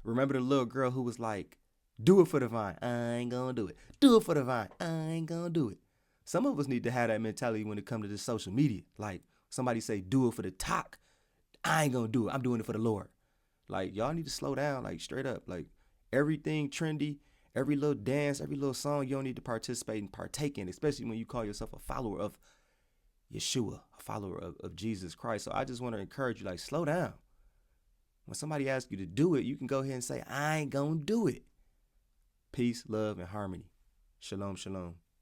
Remember the little girl who was like, do it for the vine. I ain't gonna do it. Do it for the vine. I ain't gonna do it. Some of us need to have that mentality when it comes to this social media. Like somebody say, do it for the talk. I ain't gonna do it. I'm doing it for the Lord. Like y'all need to slow down, like straight up. Like everything trendy, every little dance, every little song, you don't need to participate and partake in, especially when you call yourself a follower of Yeshua, a follower of Jesus Christ. So I just want to encourage you, like, slow down. When somebody asks you to do it, you can go ahead and say, I ain't gonna do it. Peace, love, and harmony. Shalom, shalom.